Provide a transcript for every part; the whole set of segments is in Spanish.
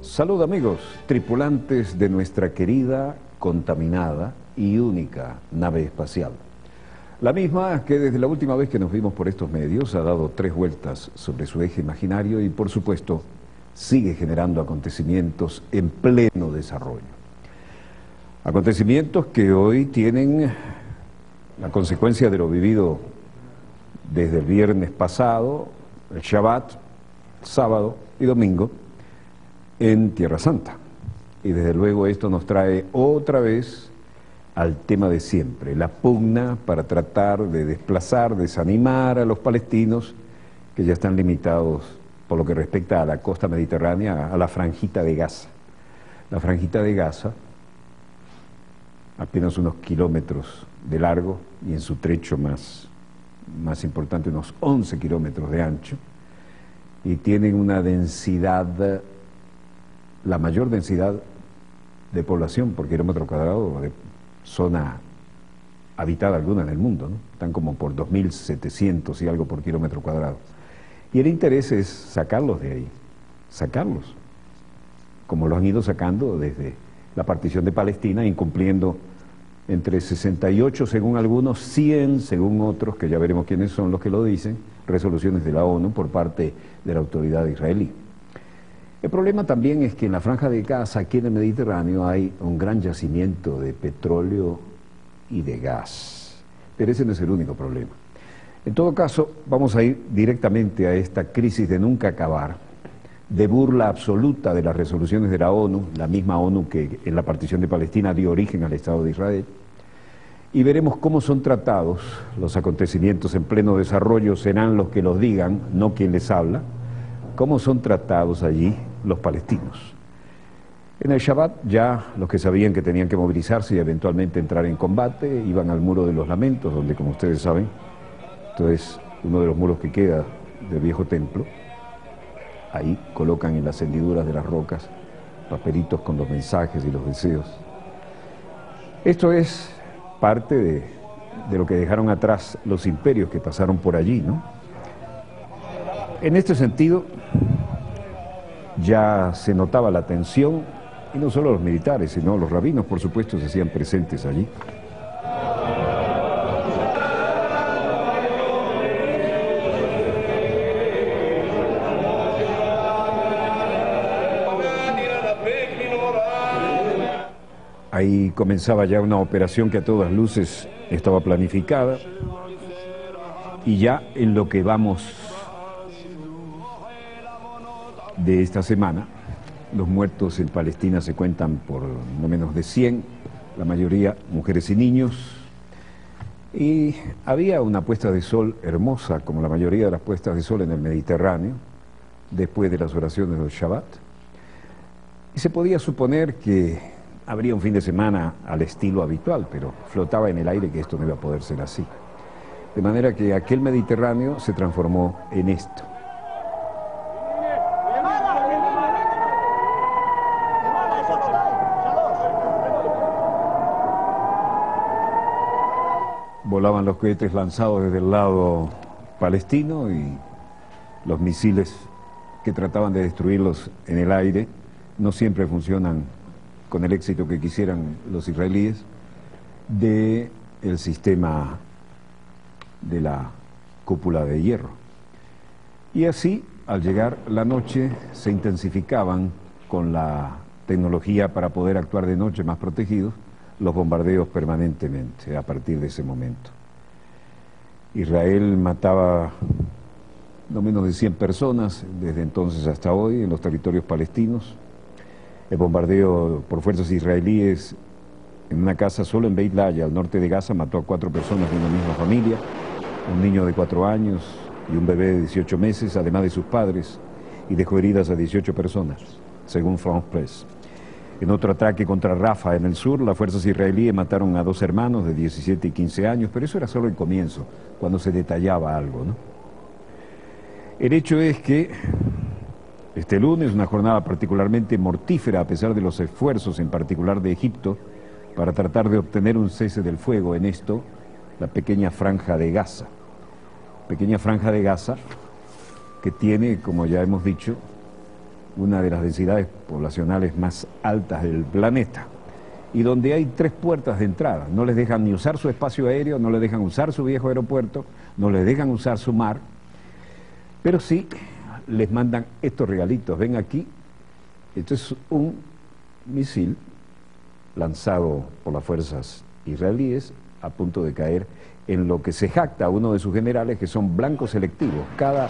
Salud amigos, tripulantes de nuestra querida, contaminada y única nave espacial. La misma que desde la última vez que nos vimos por estos medios ha dado 3 vueltas sobre su eje imaginario y por supuesto sigue generando acontecimientos en pleno desarrollo. Acontecimientos que hoy tienen la consecuencia de lo vivido desde el viernes pasado, el Shabbat, sábado y domingo, en Tierra Santa. Y desde luego esto nos trae otra vez al tema de siempre, la pugna para tratar de desplazar, desanimar a los palestinos que ya están limitados por lo que respecta a la costa mediterránea, a la franjita de Gaza. La franjita de Gaza, apenas unos kilómetros de largo y en su trecho más importante, unos 11 kilómetros de ancho, y tienen una densidad, la mayor densidad de población por kilómetro cuadrado de zona habitada alguna en el mundo, ¿no? Están como por 2.700 y algo por kilómetro cuadrado. Y el interés es sacarlos de ahí, sacarlos, como los han ido sacando desde la partición de Palestina, incumpliendo entre 68 según algunos, 100 según otros, que ya veremos quiénes son los que lo dicen, resoluciones de la ONU por parte de la autoridad israelí. El problema también es que en la franja de Gaza, aquí en el Mediterráneo, hay un gran yacimiento de petróleo y de gas. Pero ese no es el único problema. En todo caso, vamos a ir directamente a esta crisis de nunca acabar, de burla absoluta de las resoluciones de la ONU, la misma ONU que en la partición de Palestina dio origen al Estado de Israel, y veremos cómo son tratados los acontecimientos en pleno desarrollo, serán los que los digan, no quien les habla, cómo son tratados allí los palestinos. En el Shabbat ya los que sabían que tenían que movilizarse y eventualmente entrar en combate iban al Muro de los Lamentos, donde, como ustedes saben, esto es uno de los muros que queda del viejo templo. Ahí colocan en las hendiduras de las rocas papelitos con los mensajes y los deseos. Esto es parte de lo que dejaron atrás los imperios que pasaron por allí, ¿no? En este sentido, ya se notaba la tensión, y no solo los militares, sino los rabinos, por supuesto, se hacían presentes allí. Ahí comenzaba ya una operación que a todas luces estaba planificada, y ya en lo que vamos de esta semana, los muertos en Palestina se cuentan por no menos de 100, la mayoría mujeres y niños, y había una puesta de sol hermosa, como la mayoría de las puestas de sol en el Mediterráneo, después de las oraciones del Shabbat, y se podía suponer que habría un fin de semana al estilo habitual, pero flotaba en el aire que esto no iba a poder ser así. De manera que aquel Mediterráneo se transformó en esto. Volaban los cohetes lanzados desde el lado palestino y los misiles que trataban de destruirlos en el aire no siempre funcionan con el éxito que quisieran los israelíes del sistema de la cúpula de hierro. Y así, al llegar la noche, se intensificaban con la tecnología para poder actuar de noche más protegidos, los bombardeos permanentemente a partir de ese momento. Israel mataba no menos de 100 personas desde entonces hasta hoy en los territorios palestinos. El bombardeo por fuerzas israelíes en una casa solo en Beit Laya, al norte de Gaza, mató a 4 personas de una misma familia, un niño de 4 años y un bebé de 18 meses, además de sus padres, y dejó heridas a 18 personas, según France Press. En otro ataque contra Rafah, en el sur, las fuerzas israelíes mataron a 2 hermanos de 17 y 15 años, pero eso era solo el comienzo, cuando se detallaba algo, ¿no? El hecho es que este lunes, una jornada particularmente mortífera a pesar de los esfuerzos en particular de Egipto para tratar de obtener un cese del fuego en esto, la pequeña franja de Gaza. Pequeña franja de Gaza que tiene, como ya hemos dicho, una de las densidades poblacionales más altas del planeta y donde hay 3 puertas de entrada. No les dejan ni usar su espacio aéreo, no les dejan usar su viejo aeropuerto, no les dejan usar su mar, pero sí les mandan estos regalitos. Ven aquí, esto es un misil lanzado por las fuerzas israelíes a punto de caer en lo que se jacta uno de sus generales, que son blancos selectivos. Cada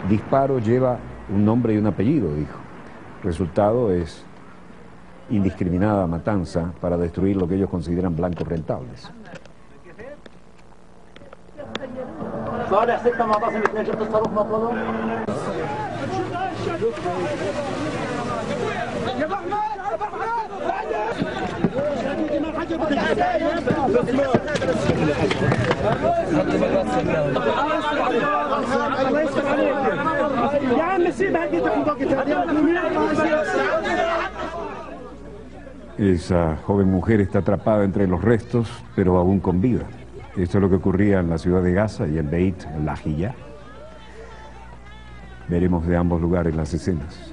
disparo lleva un nombre y un apellido, dijo. Resultado es indiscriminada matanza para destruir lo que ellos consideran blancos rentables. Esa joven mujer está atrapada entre los restos, pero aún con vida. Esto es lo que ocurría en la ciudad de Gaza y en Beit Lahiyah. Veremos de ambos lugares las escenas.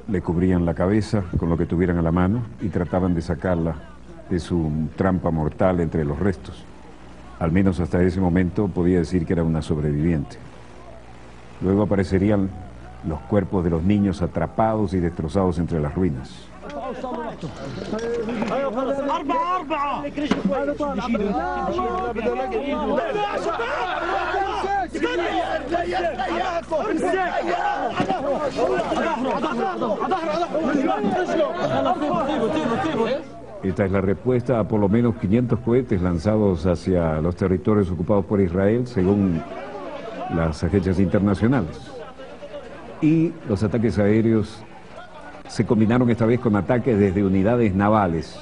Le cubrían la cabeza con lo que tuvieran a la mano y trataban de sacarla de su trampa mortal entre los restos. Al menos hasta ese momento podía decir que era una sobreviviente. Luego aparecerían los cuerpos de los niños atrapados y destrozados entre las ruinas. Esta es la respuesta a por lo menos 500 cohetes lanzados hacia los territorios ocupados por Israel, según las agencias internacionales. Y los ataques aéreos se combinaron esta vez con ataques desde unidades navales,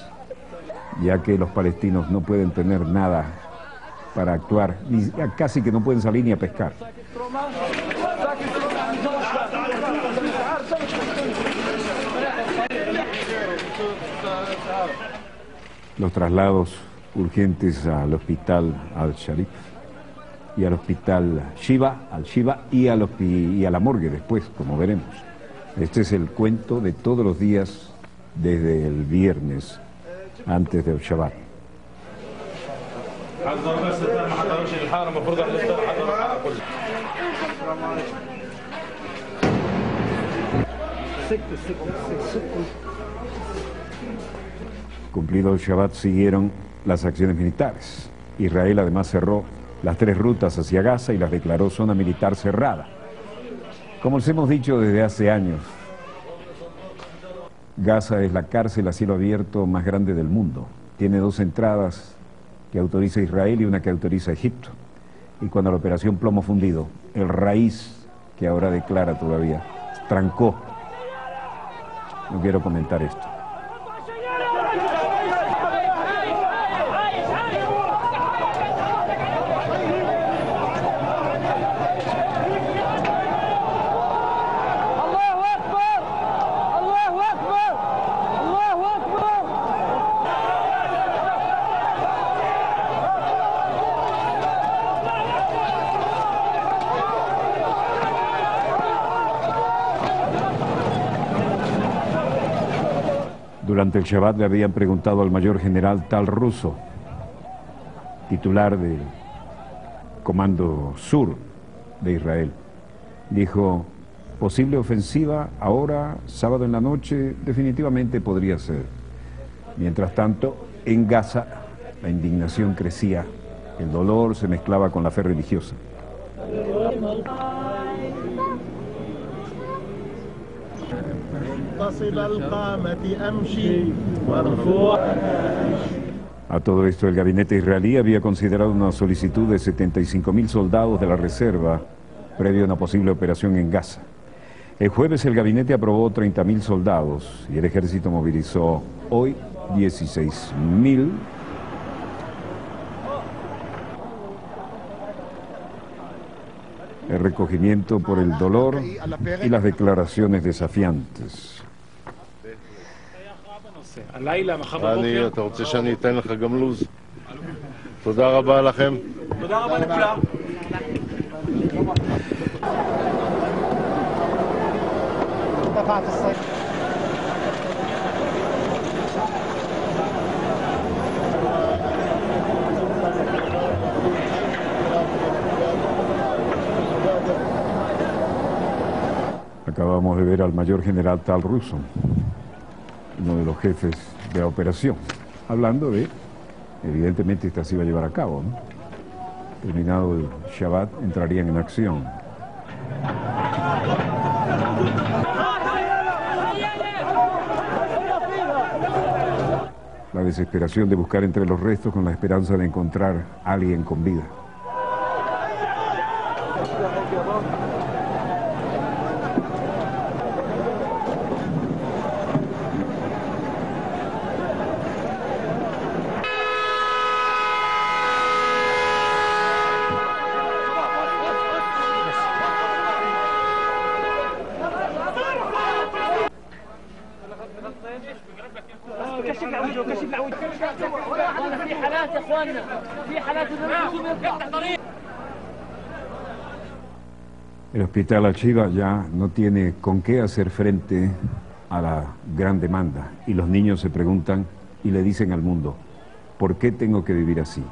ya que los palestinos no pueden tener nada para actuar, ni casi que no pueden salir ni a pescar. Los traslados urgentes al hospital Al-Sharif y al hospital Al-Shiva y a la morgue después, como veremos. Este es el cuento de todos los días desde el viernes antes del Shabbat. Cumplido el Shabbat, siguieron las acciones militares. Israel además cerró las 3 rutas hacia Gaza y las declaró zona militar cerrada. Como les hemos dicho desde hace años, Gaza es la cárcel a cielo abierto más grande del mundo. Tiene 2 entradas que autoriza Israel y una que autoriza Egipto. Y cuando la operación Plomo Fundido, el raíz que ahora declara todavía, trancó. No quiero comentar esto. Durante el Shabbat le habían preguntado al mayor general Tal Russo, titular del Comando Sur de Israel. Dijo, posible ofensiva ahora, sábado en la noche, definitivamente podría ser. Mientras tanto, en Gaza, la indignación crecía, el dolor se mezclaba con la fe religiosa. A todo esto, el gabinete israelí había considerado una solicitud de 75.000 soldados de la reserva previo a una posible operación en Gaza. El jueves el gabinete aprobó 30.000 soldados y el ejército movilizó hoy 16.000 el recogimiento por el dolor y las declaraciones desafiantes. אני, אתה רוצה שאני אתן לך גם לוז? תודה רבה לכם. תודה רבה לכולם. Acabamos de ver al mayor general Tal Russo, uno de los jefes de la operación, hablando de, evidentemente esta se iba a llevar a cabo, ¿no? Terminado el Shabbat, entrarían en acción. La desesperación de buscar entre los restos con la esperanza de encontrar a alguien con vida. El hospital Al-Shifa ya no tiene con qué hacer frente a la gran demanda y los niños se preguntan y le dicen al mundo, ¿por qué tengo que vivir así?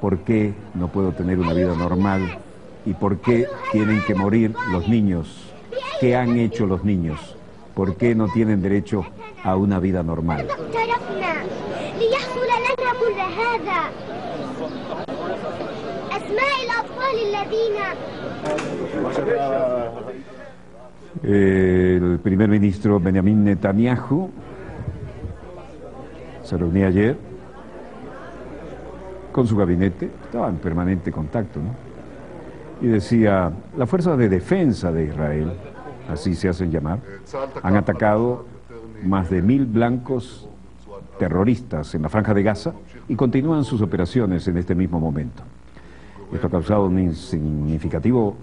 ¿Por qué no puedo tener una vida normal? ¿Y por qué tienen que morir los niños? ¿Qué han hecho los niños? ¿Por qué no tienen derecho a una vida normal? El primer ministro Benjamin Netanyahu se reunía ayer con su gabinete, estaba en permanente contacto, ¿no? Y decía, las fuerzas de defensa de Israel, así se hacen llamar, han atacado más de 1000 blancos terroristas en la Franja de Gaza y continúan sus operaciones en este mismo momento. Esto ha causado un significativo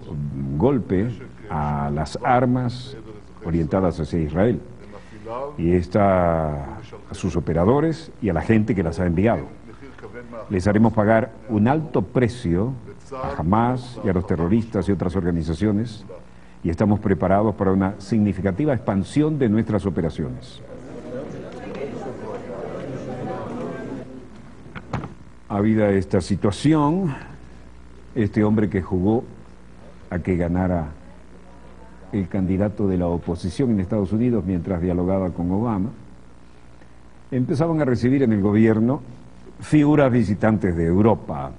golpe a las armas orientadas hacia Israel y a sus operadores y a la gente que las ha enviado. Les haremos pagar un alto precio a Hamas y a los terroristas y otras organizaciones y estamos preparados para una significativa expansión de nuestras operaciones. Habida esta situación, este hombre que jugó a que ganara el candidato de la oposición en Estados Unidos mientras dialogaba con Obama, empezaban a recibir en el gobierno figuras visitantes de Europa.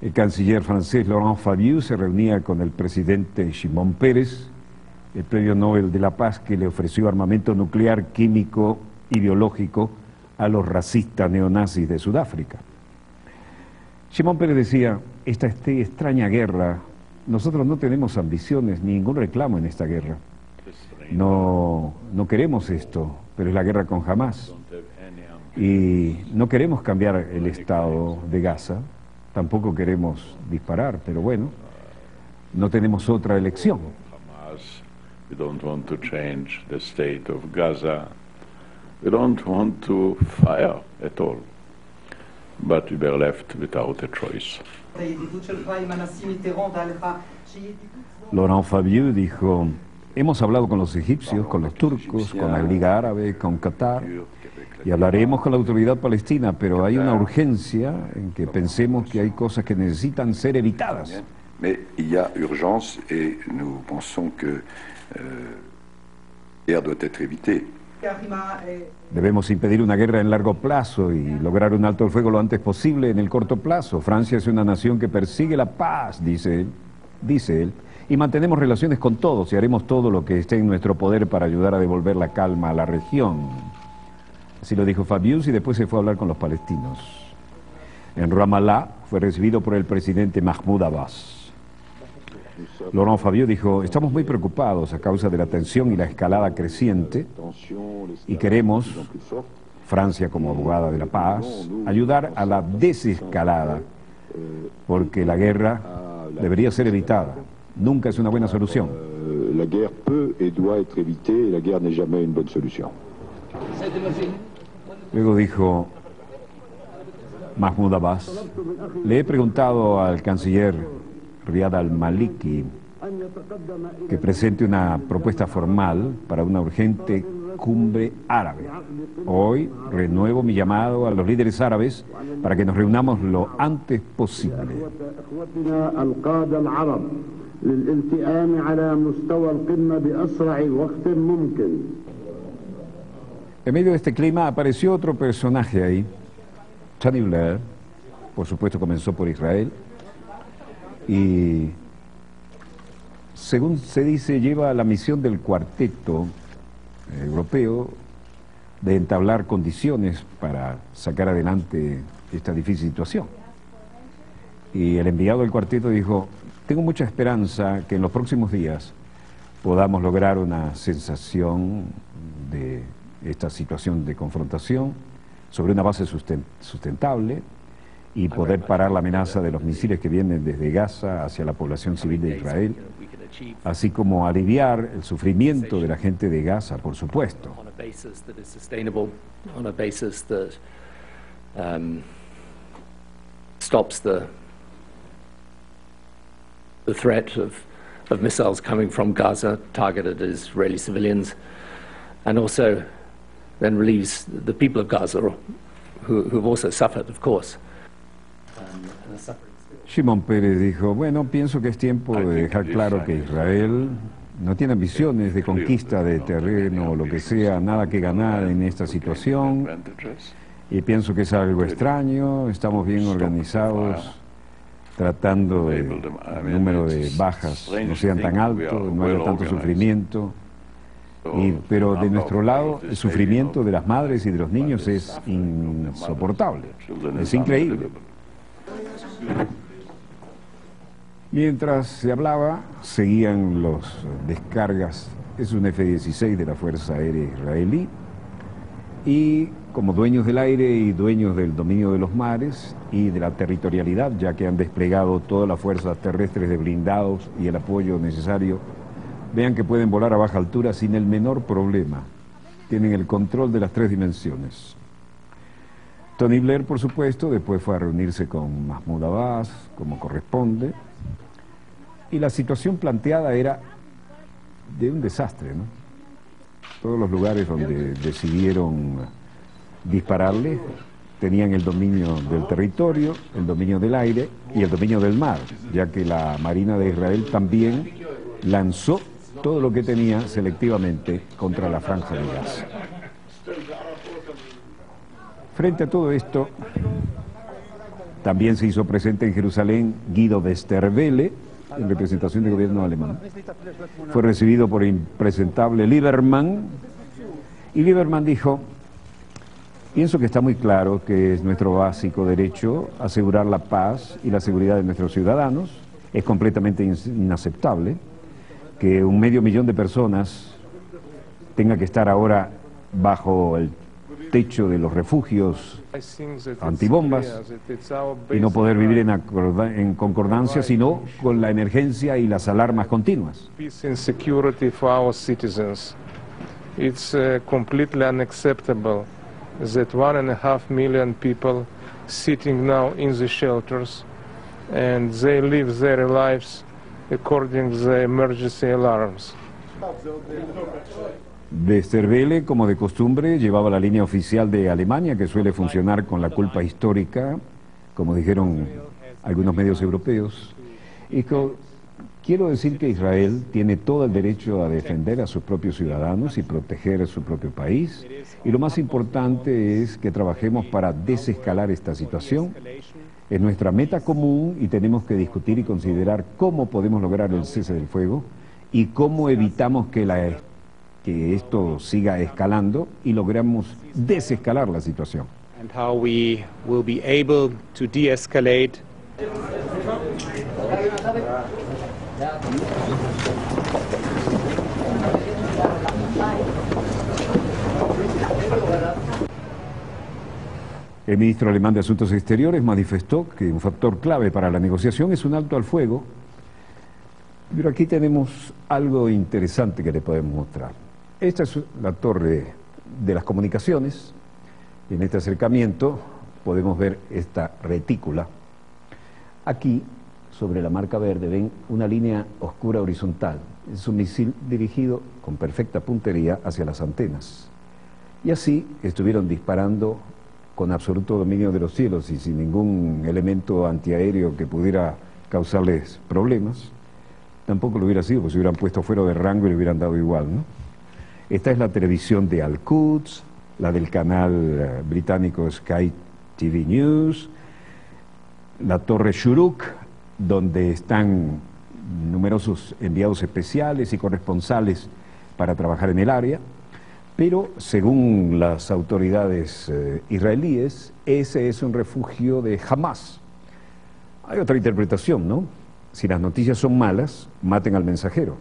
El canciller francés Laurent Fabius se reunía con el presidente Shimon Peres, el premio Nobel de la Paz que le ofreció armamento nuclear, químico y biológico a los racistas neonazis de Sudáfrica. Shimon Peres decía, esta extraña guerra, nosotros no tenemos ambiciones, ningún reclamo en esta guerra. No queremos esto, pero es la guerra con Hamas. Y no queremos cambiar el estado de Gaza, tampoco queremos disparar, pero bueno, no tenemos otra elección. We don't want to change the state of Gaza. We don't want to fire at all. But we were left without a choice. Laurent Fabius dijo, hemos hablado con los egipcios, con los turcos, con la Liga Árabe, con Qatar, y hablaremos con la autoridad palestina, pero hay una urgencia en que pensemos que hay cosas que necesitan ser evitadas. Mais il y a urgence et nous pensons que la guerre doit être évitée. Debemos impedir una guerra en largo plazo y lograr un alto el fuego lo antes posible en el corto plazo. Francia es una nación que persigue la paz, dice él, y mantenemos relaciones con todos y haremos todo lo que esté en nuestro poder para ayudar a devolver la calma a la región. Así lo dijo Fabius y después se fue a hablar con los palestinos. En Ramallah fue recibido por el presidente Mahmoud Abbas. Laurent Fabius dijo, estamos muy preocupados a causa de la tensión y la escalada creciente y queremos, Francia como abogada de la paz, ayudar a la desescalada, porque la guerra debería ser evitada. Nunca es una buena solución. La guerre peut et doit être évitée, et la guerre n'est jamais une bonne solution. Luego dijo Mahmoud Abbas: le he preguntado al canciller Riyad al-Maliki que presente una propuesta formal para una urgente cumbre árabe. Hoy renuevo mi llamado a los líderes árabes para que nos reunamos lo antes posible. En medio de este clima apareció otro personaje ahí, Tony Blair. Por supuesto comenzó por Israel y, según se dice, lleva la misión del cuarteto europeo de entablar condiciones para sacar adelante esta difícil situación. Y el enviado del cuarteto dijo: tengo mucha esperanza que en los próximos días podamos lograr una sensación de esta situación de confrontación sobre una base sustentable y poder parar la amenaza de los misiles que vienen desde Gaza hacia la población civil de Israel, así como aliviar el sufrimiento de la gente de Gaza, por supuesto. Stops the threat of missiles coming from Gaza targeted at Israeli civilians, and also then relieves the people of Gaza who've also suffered, of course. Shimon Peres dijo: bueno, pienso que es tiempo de dejar claro que Israel no tiene ambiciones de conquista de terreno o lo que sea, nada que ganar en esta situación, y pienso que es algo extraño. Estamos bien organizados, tratando de que el número de bajas no sean tan alto, no haya tanto sufrimiento, pero de nuestro lado el sufrimiento de las madres y de los niños es insoportable, es increíble. Mientras se hablaba, seguían las descargas. Es un F-16 de la Fuerza Aérea Israelí, y como dueños del aire y dueños del dominio de los mares y de la territorialidad, ya que han desplegado todas las fuerzas terrestres de blindados y el apoyo necesario, vean que pueden volar a baja altura sin el menor problema. Tienen el control de las 3 dimensiones. Tony Blair, por supuesto, después fue a reunirse con Mahmoud Abbas, como corresponde, y la situación planteada era de un desastre, ¿no? Todos los lugares donde decidieron dispararle tenían el dominio del territorio, el dominio del aire y el dominio del mar, ya que la Marina de Israel también lanzó todo lo que tenía selectivamente contra la Franja de Gaza. Frente a todo esto, también se hizo presente en Jerusalén Guido Westerwelle, en representación del gobierno alemán. Fue recibido por el impresentable Lieberman, y Lieberman dijo: pienso que está muy claro que es nuestro básico derecho asegurar la paz y la seguridad de nuestros ciudadanos. Es completamente inaceptable que 1.500.000 de personas tenga que estar ahora bajo el techo de los refugios antibombas y no poder vivir en concordancia, sino con la emergencia y las alarmas continuas. It's completely unacceptable that 1.5 million people sitting now in the shelters, and they live their lives according to the emergency alarms. Westerwelle, como de costumbre, llevaba la línea oficial de Alemania, que suele funcionar con la culpa histórica, como dijeron algunos medios europeos. Y quiero decir que Israel tiene todo el derecho a defender a sus propios ciudadanos y proteger a su propio país. Y lo más importante es que trabajemos para desescalar esta situación. Es nuestra meta común y tenemos que discutir y considerar cómo podemos lograr el cese del fuego y cómo evitamos que esto siga escalando y logramos desescalar la situación. And how we will be able to de-escalate. El ministro alemán de Asuntos Exteriores manifestó que un factor clave para la negociación es un alto al fuego Pero aquí tenemos algo interesante que le podemos mostrar. Esta es la torre de las comunicaciones. En este acercamiento podemos ver esta retícula. Aquí, sobre la marca verde, ven una línea oscura horizontal. Es un misil dirigido con perfecta puntería hacia las antenas. Y así estuvieron disparando con absoluto dominio de los cielos y sin ningún elemento antiaéreo que pudiera causarles problemas. Tampoco lo hubiera sido, porque se hubieran puesto fuera de rango y le hubieran dado igual, ¿no? Esta es la televisión de Al-Quds, la del canal británico Sky TV News, la torre Shuruk, donde están numerosos enviados especiales y corresponsales para trabajar en el área, pero según las autoridades israelíes, ese es un refugio de Hamas. Hay otra interpretación, ¿no? Si las noticias son malas, maten al mensajero.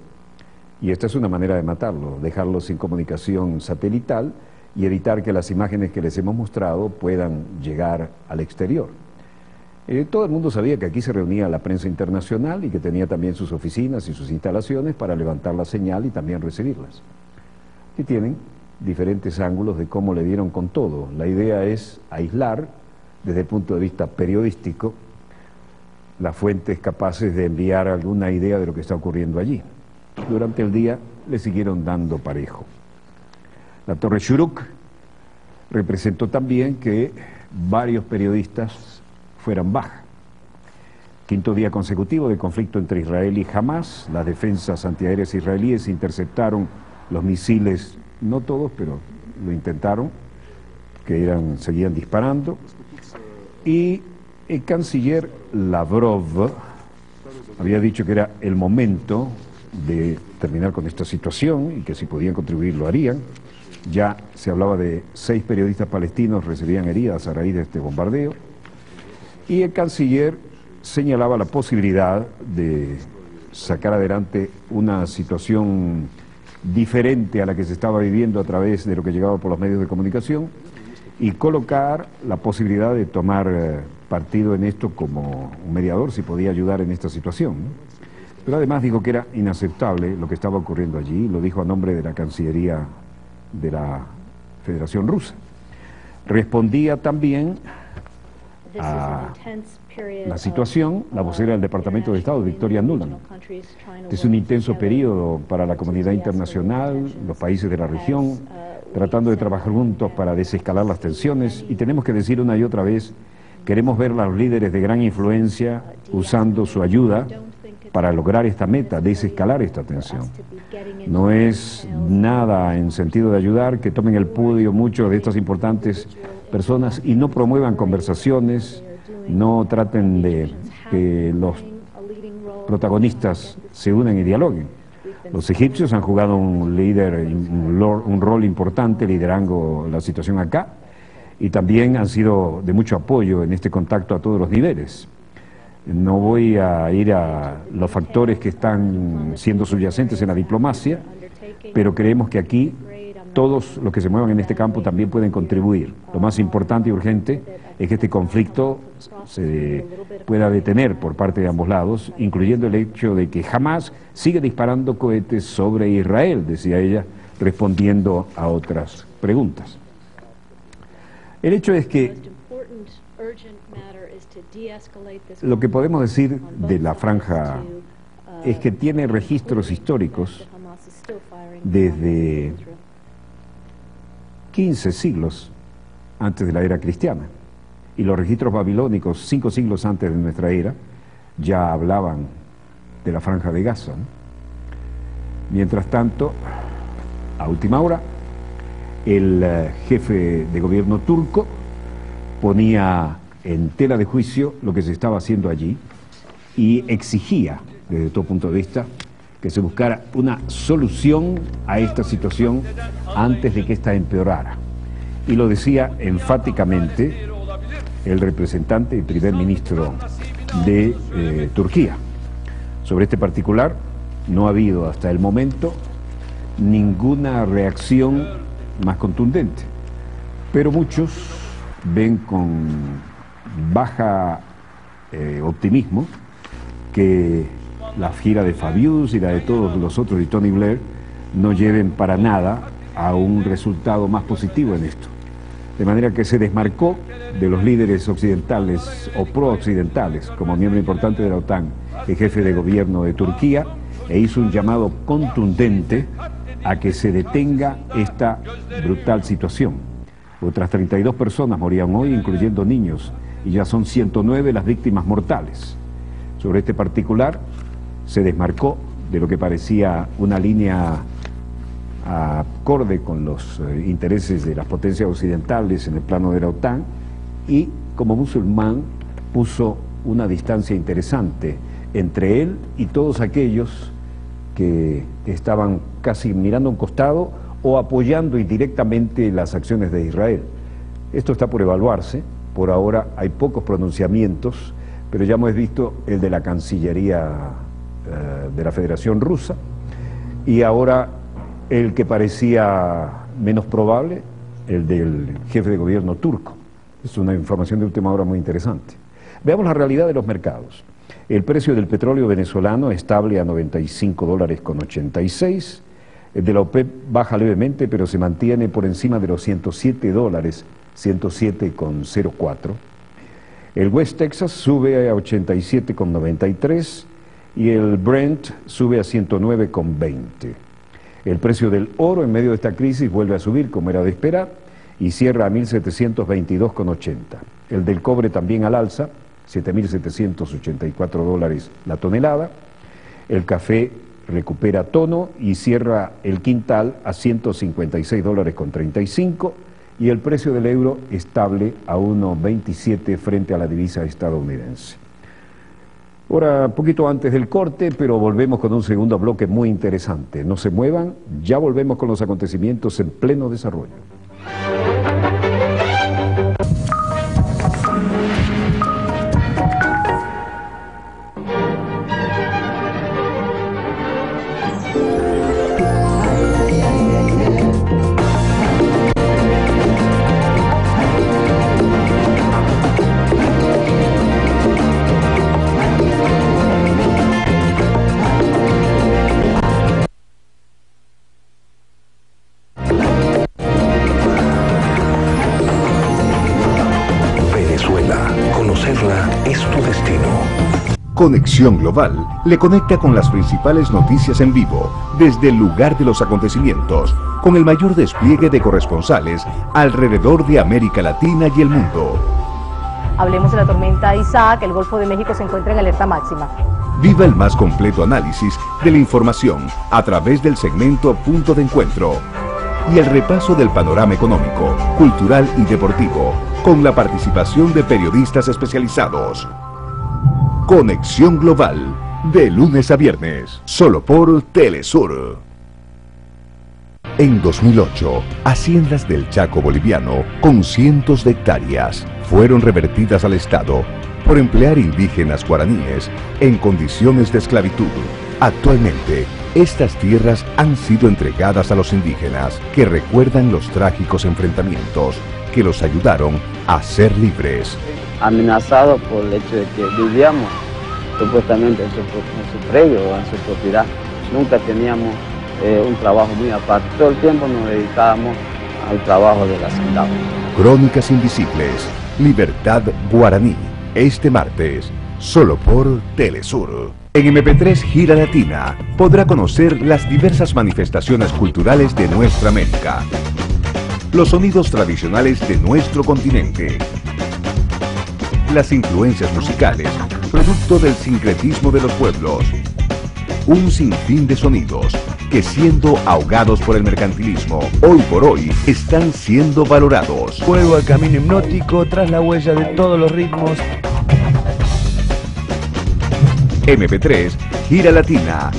Y esta es una manera de matarlo, dejarlo sin comunicación satelital y evitar que las imágenes que les hemos mostrado puedan llegar al exterior. Todo el mundo sabía que aquí se reunía la prensa internacional y que tenía también sus oficinas y sus instalaciones para levantar la señal y también recibirlas. Aquí tienen diferentes ángulos de cómo le dieron con todo. La idea es aislar, desde el punto de vista periodístico, las fuentes capaces de enviar alguna idea de lo que está ocurriendo allí. Durante el día le siguieron dando parejo. La torre Shuruk representó también que varios periodistas fueran baja. Quinto día consecutivo de conflicto entre Israel y Hamas. Las defensas antiaéreas israelíes interceptaron los misiles, no todos, pero lo intentaron, que seguían disparando. Y el canciller Lavrov había dicho que era el momento de terminar con esta situación y que si podían contribuir lo harían. Ya se hablaba de 6 periodistas palestinos recibían heridas a raíz de este bombardeo. Y el canciller señalaba la posibilidad de sacar adelante una situación diferente a la que se estaba viviendo a través de lo que llegaba por los medios de comunicación y colocar la posibilidad de tomar partido en esto como un mediador, si podía ayudar en esta situación, ¿no? Pero además dijo que era inaceptable lo que estaba ocurriendo allí, lo dijo a nombre de la Cancillería de la Federación Rusa. Respondía también a la situación la vocera del Departamento de Estado, Victoria Nuland. Es un intenso periodo para la comunidad internacional, los países de la región, tratando de trabajar juntos para desescalar las tensiones, y tenemos que decir una y otra vez, queremos ver a los líderes de gran influencia usando su ayuda para lograr esta meta, desescalar esta tensión. No es nada en sentido de ayudar que tomen el podio muchos de estas importantes personas y no promuevan conversaciones, no traten de que los protagonistas se unan y dialoguen. Los egipcios han jugado un rol importante liderando la situación acá y también han sido de mucho apoyo en este contacto a todos los niveles. No voy a ir a los factores que están siendo subyacentes en la diplomacia, pero creemos que aquí todos los que se muevan en este campo también pueden contribuir. Lo más importante y urgente es que este conflicto se pueda detener por parte de ambos lados, incluyendo el hecho de que Hamas sigue disparando cohetes sobre Israel, decía ella, respondiendo a otras preguntas. El hecho es que lo que podemos decir de la franja es que tiene registros históricos desde 15 siglos antes de la era cristiana. Y los registros babilónicos, 5 siglos antes de nuestra era, ya hablaban de la franja de Gaza, ¿no? Mientras tanto, a última hora, el jefe de gobierno turco ponía en tela de juicio lo que se estaba haciendo allí y exigía, desde todo punto de vista, que se buscara una solución a esta situación antes de que ésta empeorara. Y lo decía enfáticamente el representante y primer ministro de Turquía. Sobre este particular no ha habido hasta el momento ninguna reacción más contundente, pero muchos ven con baja optimismo que la gira de Fabius y la de todos los otros y Tony Blair no lleven para nada a un resultado más positivo en esto. De manera que se desmarcó de los líderes occidentales o pro-occidentales como miembro importante de la OTAN, el jefe de gobierno de Turquía, e hizo un llamado contundente a que se detenga esta brutal situación. Otras 32 personas morían hoy, incluyendo niños, y ya son 109 las víctimas mortales. Sobre este particular se desmarcó de lo que parecía una línea acorde con los intereses de las potencias occidentales en el plano de la OTAN, y como musulmán puso una distancia interesante entre él y todos aquellos que estaban casi mirando a un costado o apoyando indirectamente las acciones de Israel. Esto está por evaluarse. Por ahora hay pocos pronunciamientos, pero ya hemos visto el de la Cancillería de la Federación Rusa, y ahora el que parecía menos probable, el del jefe de gobierno turco. Es una información de última hora muy interesante. Veamos la realidad de los mercados. El precio del petróleo venezolano estable a $90.86. El de la OPEP baja levemente, pero se mantiene por encima de los $107, 107,04. El West Texas sube a 87,93 y el Brent sube a 109,20. El precio del oro en medio de esta crisis vuelve a subir, como era de esperar, y cierra a 1.722,80. El del cobre también al alza, $7.784 la tonelada. El café recupera tono y cierra el quintal a $156,35, y el precio del euro estable a 1,27 frente a la divisa estadounidense. Ahora, un poquito antes del corte, pero volvemos con un segundo bloque muy interesante. No se muevan, ya volvemos con los acontecimientos en pleno desarrollo. Conexión Global le conecta con las principales noticias en vivo, desde el lugar de los acontecimientos, con el mayor despliegue de corresponsales alrededor de América Latina y el mundo. Hablemos de la tormenta Isaac. El Golfo de México se encuentra en alerta máxima. Viva el más completo análisis de la información a través del segmento Punto de Encuentro y el repaso del panorama económico, cultural y deportivo, con la participación de periodistas especializados. Conexión Global, de lunes a viernes, solo por Telesur. En 2008, haciendas del Chaco boliviano, con cientos de hectáreas, fueron revertidas al Estado por emplear indígenas guaraníes en condiciones de esclavitud. Actualmente, estas tierras han sido entregadas a los indígenas, que recuerdan los trágicos enfrentamientos que los ayudaron a ser libres. Amenazados por el hecho de que vivíamos supuestamente en su predio o en su propiedad. Nunca teníamos un trabajo muy aparte. Todo el tiempo nos dedicábamos al trabajo de la hacendado. Crónicas Invisibles, Libertad Guaraní, este martes, solo por Telesur. En MP3 Gira Latina podrá conocer las diversas manifestaciones culturales de nuestra América, los sonidos tradicionales de nuestro continente, las influencias musicales, producto del sincretismo de los pueblos, un sinfín de sonidos que, siendo ahogados por el mercantilismo, hoy por hoy están siendo valorados. Vuelvo al camino hipnótico tras la huella de todos los ritmos. MP3 Gira Latina,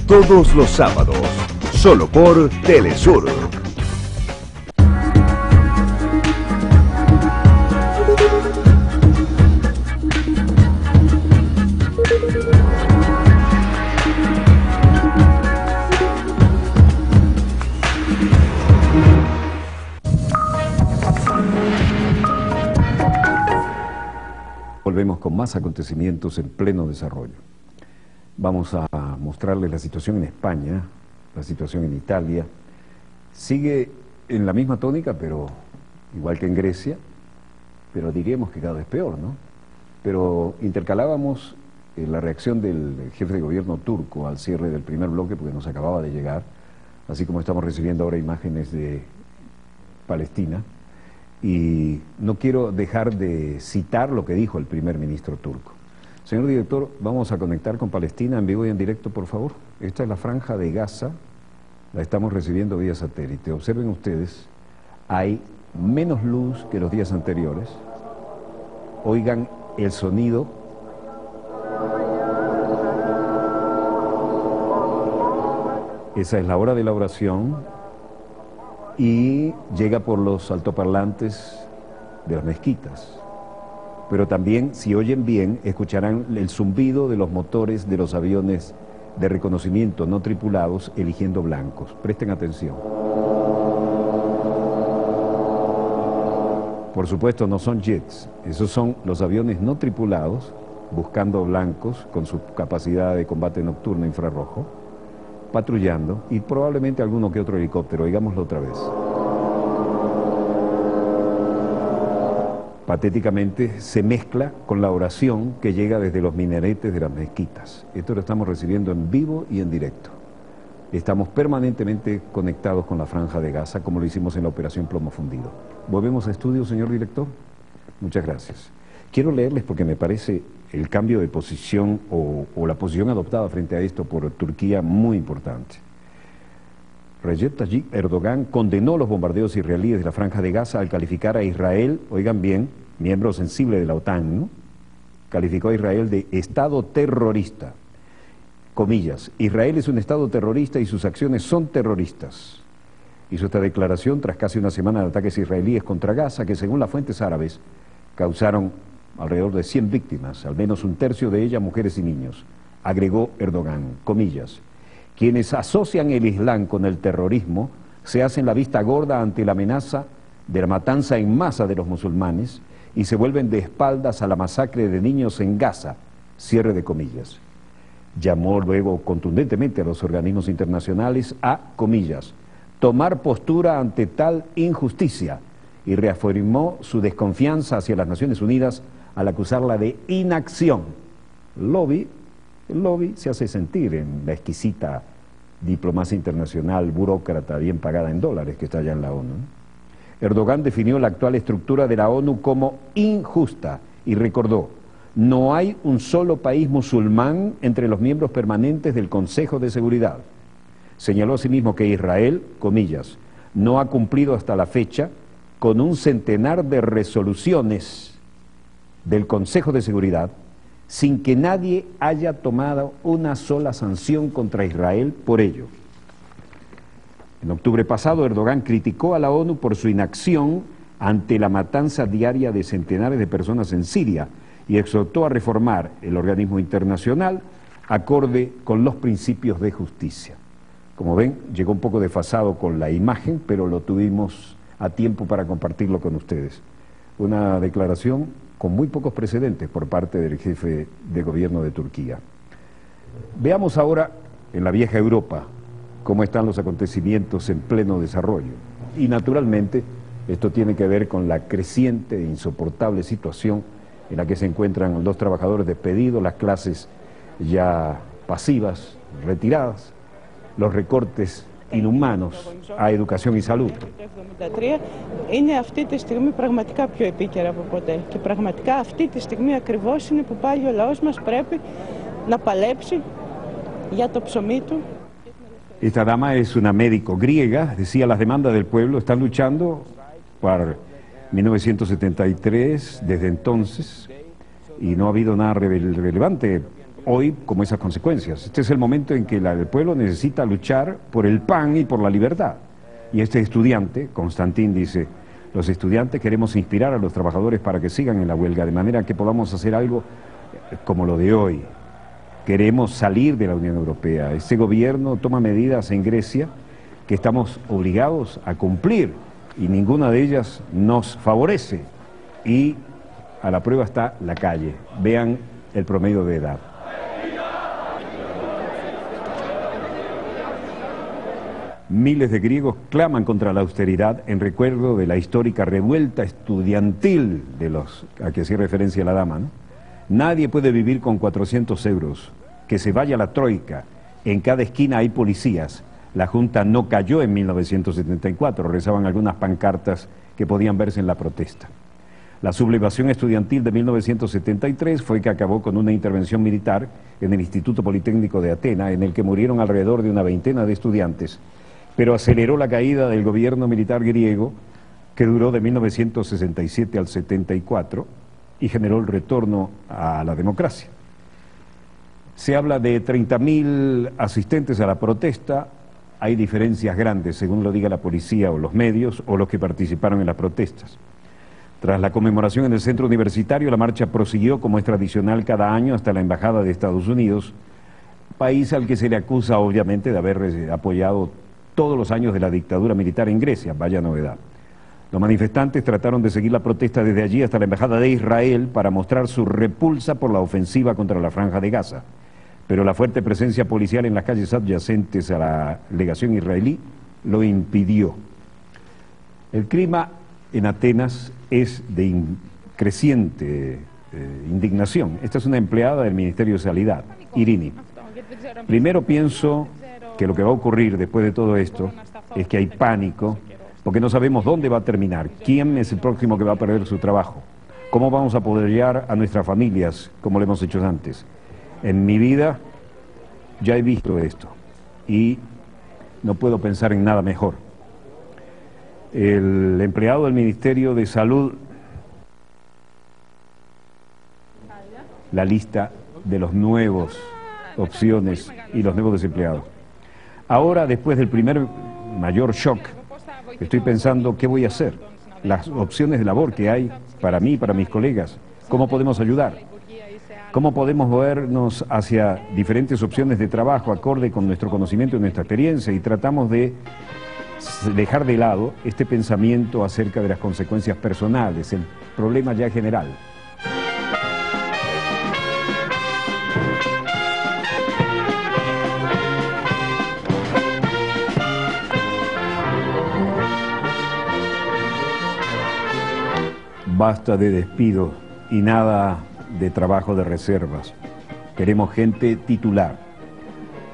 todos los sábados, solo por Telesur. Volvemos con más acontecimientos en pleno desarrollo. Vamos a mostrarles la situación en España, la situación en Italia. Sigue en la misma tónica, pero igual que en Grecia, pero diríamos que cada vez peor, ¿no? Pero intercalábamos la reacción del jefe de gobierno turco al cierre del primer bloque, porque nos acababa de llegar, así como estamos recibiendo ahora imágenes de Palestina, y no quiero dejar de citar lo que dijo el primer ministro turco. Señor director, vamos a conectar con Palestina en vivo y en directo, por favor. Esta es la franja de Gaza, la estamos recibiendo vía satélite. Observen ustedes, hay menos luz que los días anteriores. Oigan el sonido. Esa es la hora de la oración y llega por los altoparlantes de las mezquitas. Pero también, si oyen bien, escucharán el zumbido de los motores de los aviones de reconocimiento no tripulados eligiendo blancos. Presten atención. Por supuesto, no son jets, esos son los aviones no tripulados buscando blancos con su capacidad de combate nocturno infrarrojo, patrullando, y probablemente alguno que otro helicóptero. Oigámoslo otra vez. Patéticamente se mezcla con la oración que llega desde los minaretes de las mezquitas. Esto lo estamos recibiendo en vivo y en directo. Estamos permanentemente conectados con la franja de Gaza, como lo hicimos en la operación Plomo Fundido. ¿Volvemos a estudio, señor director? Muchas gracias. Quiero leerles porque me parece el cambio de posición o la posición adoptada frente a esto por Turquía muy importante. Recep Tayyip Erdogan condenó los bombardeos israelíes de la franja de Gaza al calificar a Israel, oigan bien, miembro sensible de la OTAN, ¿no? Calificó a Israel de Estado terrorista. Comillas, Israel es un Estado terrorista y sus acciones son terroristas. Hizo esta declaración tras casi una semana de ataques israelíes contra Gaza, que según las fuentes árabes causaron alrededor de 100 víctimas, al menos un tercio de ellas mujeres y niños. Agregó Erdogan, comillas, quienes asocian el Islam con el terrorismo se hacen la vista gorda ante la amenaza de la matanza en masa de los musulmanes y se vuelven de espaldas a la masacre de niños en Gaza, cierre de comillas. Llamó luego contundentemente a los organismos internacionales a, comillas, tomar postura ante tal injusticia y reafirmó su desconfianza hacia las Naciones Unidas al acusarla de inacción. El lobby se hace sentir en la exquisita diplomacia internacional burócrata bien pagada en dólares que está allá en la ONU. Erdogan definió la actual estructura de la ONU como injusta y recordó, no hay un solo país musulmán entre los miembros permanentes del Consejo de Seguridad. Señaló asimismo que Israel, comillas, no ha cumplido hasta la fecha con un centenar de resoluciones del Consejo de Seguridad sin que nadie haya tomado una sola sanción contra Israel por ello. En octubre pasado, Erdogan criticó a la ONU por su inacción ante la matanza diaria de centenares de personas en Siria y exhortó a reformar el organismo internacional acorde con los principios de justicia. Como ven, llegó un poco desfasado con la imagen, pero lo tuvimos a tiempo para compartirlo con ustedes. Una declaración con muy pocos precedentes por parte del jefe de gobierno de Turquía. Veamos ahora en la vieja Europa cómo están los acontecimientos en pleno desarrollo. Y naturalmente esto tiene que ver con la creciente e insoportable situación en la que se encuentran los trabajadores despedidos, las clases ya pasivas, retiradas, los recortes inhumanos a educación y salud. Είναι αυτή τη στιγμή πραγματικά πιο επίκαιρα από ποτέ και πραγματικά αυτή τη στιγμή ακριβώς είναι που πάλι ο λαός μας πρέπει να παλέψει για το ψωμί του. Esta dama es una médico griega, decía las demandas del pueblo, están luchando por 1973 desde entonces y no ha habido nada relevante hoy como esas consecuencias. Este es el momento en que el pueblo necesita luchar por el pan y por la libertad. Y este estudiante, Constantín, dice, los estudiantes queremos inspirar a los trabajadores para que sigan en la huelga, de manera que podamos hacer algo como lo de hoy. Queremos salir de la Unión Europea. Este gobierno toma medidas en Grecia que estamos obligados a cumplir y ninguna de ellas nos favorece. Y a la prueba está la calle. Vean el promedio de edad. Miles de griegos claman contra la austeridad en recuerdo de la histórica revuelta estudiantil a que hacía referencia la dama, ¿no? Nadie puede vivir con 400 euros. Que se vaya la troika. En cada esquina hay policías. La Junta no cayó en 1974, rezaban algunas pancartas que podían verse en la protesta. La sublevación estudiantil de 1973 fue que acabó con una intervención militar en el Instituto Politécnico de Atenas, en el que murieron alrededor de una veintena de estudiantes, pero aceleró la caída del gobierno militar griego, que duró de 1967 al 74, y generó el retorno a la democracia. Se habla de 30.000 asistentes a la protesta. Hay diferencias grandes, según lo diga la policía o los medios, o los que participaron en las protestas. Tras la conmemoración en el centro universitario, la marcha prosiguió como es tradicional cada año hasta la Embajada de Estados Unidos, país al que se le acusa obviamente de haber apoyado todos los años de la dictadura militar en Grecia, vaya novedad. Los manifestantes trataron de seguir la protesta desde allí hasta la Embajada de Israel para mostrar su repulsa por la ofensiva contra la Franja de Gaza. Pero la fuerte presencia policial en las calles adyacentes a la legación israelí lo impidió. El clima en Atenas es de creciente indignación. Esta es una empleada del Ministerio de Sanidad, Irini. Primero pienso que lo que va a ocurrir después de todo esto es que hay pánico, porque no sabemos dónde va a terminar, quién es el próximo que va a perder su trabajo, cómo vamos a apoyar a nuestras familias como lo hemos hecho antes. En mi vida ya he visto esto y no puedo pensar en nada mejor. El empleado del Ministerio de Salud, la lista de los nuevos opciones y los nuevos desempleados. Ahora, después del primer mayor shock, estoy pensando qué voy a hacer, las opciones de labor que hay para mí y para mis colegas, cómo podemos ayudar. ¿Cómo podemos movernos hacia diferentes opciones de trabajo acorde con nuestro conocimiento y nuestra experiencia? Y tratamos de dejar de lado este pensamiento acerca de las consecuencias personales, el problema ya general. Basta de despido y nada de trabajo de reservas. Queremos gente titular.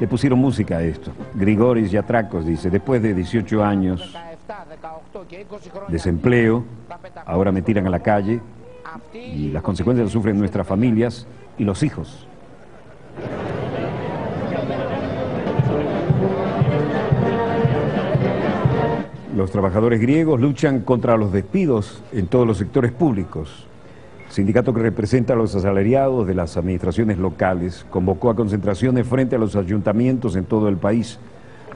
Le pusieron música a esto. Grigoris Yatrakos dice, después de 18 años, desempleo, ahora me tiran a la calle y las consecuencias las sufren nuestras familias y los hijos. Los trabajadores griegos luchan contra los despidos en todos los sectores públicos. El sindicato que representa a los asalariados de las administraciones locales convocó a concentraciones frente a los ayuntamientos en todo el país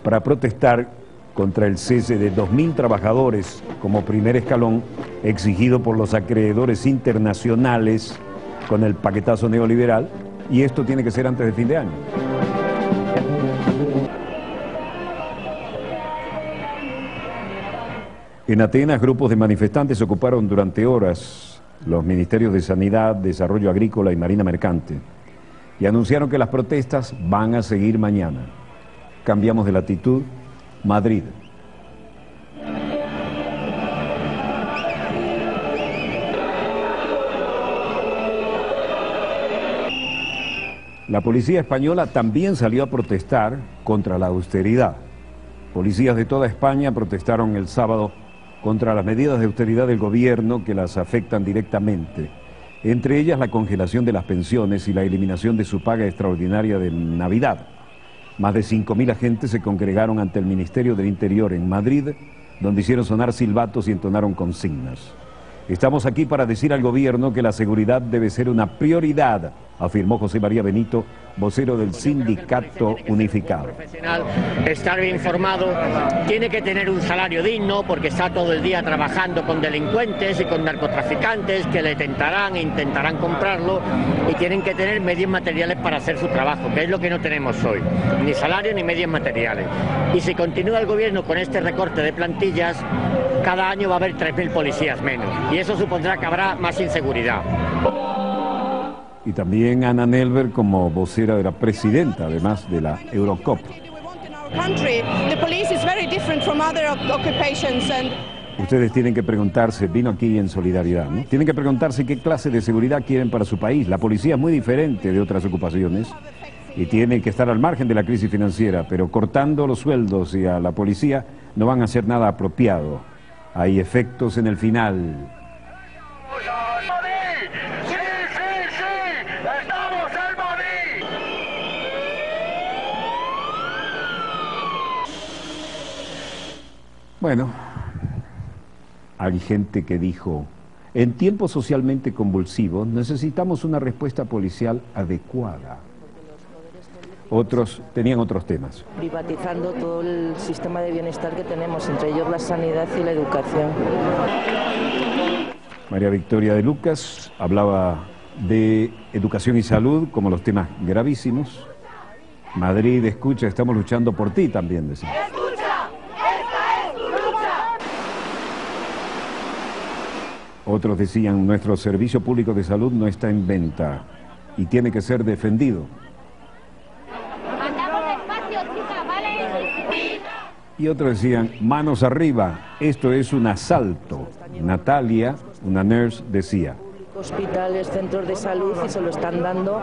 para protestar contra el cese de 2.000 trabajadores como primer escalón exigido por los acreedores internacionales con el paquetazo neoliberal, y esto tiene que ser antes de fin de año. En Atenas, grupos de manifestantes ocuparon durante horas los ministerios de Sanidad, Desarrollo Agrícola y Marina Mercante, y anunciaron que las protestas van a seguir mañana. Cambiamos de latitud, Madrid. La policía española también salió a protestar contra la austeridad. Policías de toda España protestaron el sábado contra las medidas de austeridad del gobierno que las afectan directamente, entre ellas la congelación de las pensiones y la eliminación de su paga extraordinaria de Navidad. Más de 5.000 agentes se congregaron ante el Ministerio del Interior en Madrid, donde hicieron sonar silbatos y entonaron consignas. Estamos aquí para decir al gobierno que la seguridad debe ser una prioridad, afirmó José María Benito, vocero del Sindicato Unificado. Estar bien informado, tiene que tener un salario digno porque está todo el día trabajando con delincuentes y con narcotraficantes que le tentarán e intentarán comprarlo, y tienen que tener medios materiales para hacer su trabajo, que es lo que no tenemos hoy, ni salario ni medios materiales. Y si continúa el gobierno con este recorte de plantillas, cada año va a haber 3.000 policías menos, y eso supondrá que habrá más inseguridad. Y también Anna Nelver como vocera de la presidenta, además de la Eurocop. country, the police is very different from other occupations. And ustedes tienen que preguntarse, vino aquí en solidaridad, ¿no? Tienen que preguntarse qué clase de seguridad quieren para su país. La policía es muy diferente de otras ocupaciones y tiene que estar al margen de la crisis financiera, pero cortando los sueldos y a la policía no van a hacer nada apropiado. Hay efectos en el final. Bueno, hay gente que dijo, en tiempos socialmente convulsivos necesitamos una respuesta policial adecuada. Otros tenían otros temas. Privatizando todo el sistema de bienestar que tenemos, entre ellos la sanidad y la educación. María Victoria de Lucas hablaba de educación y salud como los temas gravísimos. Madrid, escucha, estamos luchando por ti también, decía. Otros decían, nuestro servicio público de salud no está en venta y tiene que ser defendido. Y otros decían, manos arriba, esto es un asalto. Natalia, una nurse, decía. Hospitales, centros de salud, y se lo están dando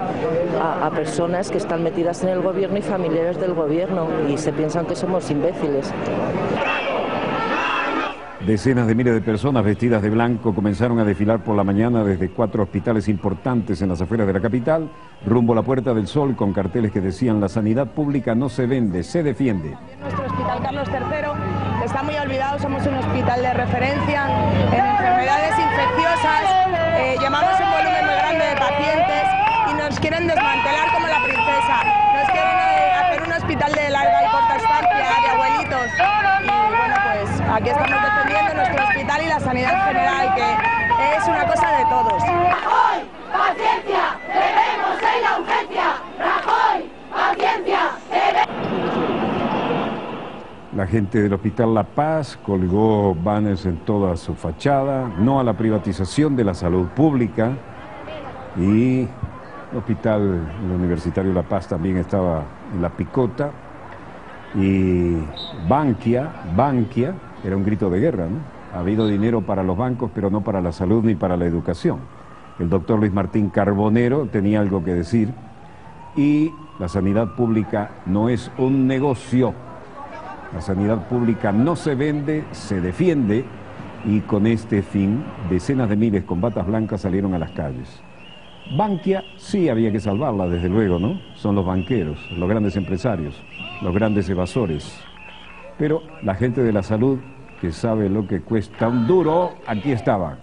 a personas que están metidas en el gobierno y familiares del gobierno, y se piensan que somos imbéciles. Decenas de miles de personas vestidas de blanco comenzaron a desfilar por la mañana desde 4 hospitales importantes en las afueras de la capital, rumbo a la Puerta del Sol, con carteles que decían, la sanidad pública no se vende, se defiende. Nuestro hospital Carlos III está muy olvidado, somos un hospital de referencia en enfermedades infecciosas, llevamos un volumen muy grande de pacientes y nos quieren desmantelar como la princesa, nos quieren hacer un hospital de larga y corta estancia, de abuelitos, y bueno, pues aquí estamos defendiendo nuestro hospital y la sanidad en general, que es una cosa de todos. ¡Rajoy, paciencia! ¡Debemos en la urgencia! ¡Rajoy, paciencia! La gente del Hospital La Paz colgó banners en toda su fachada, no a la privatización de la salud pública, y el Hospital Universitario La Paz también estaba en la picota, y Bankia, era un grito de guerra, ¿no? Ha habido dinero para los bancos, pero no para la salud ni para la educación. El doctor Luis Martín Carbonero tenía algo que decir, y la sanidad pública no es un negocio. La sanidad pública no se vende, se defiende, y con este fin, decenas de miles con batas blancas salieron a las calles. Bankia sí había que salvarla, desde luego, ¿no? Son los banqueros, los grandes empresarios, los grandes evasores. Pero la gente de la salud, que sabe lo que cuesta un duro, aquí estaba.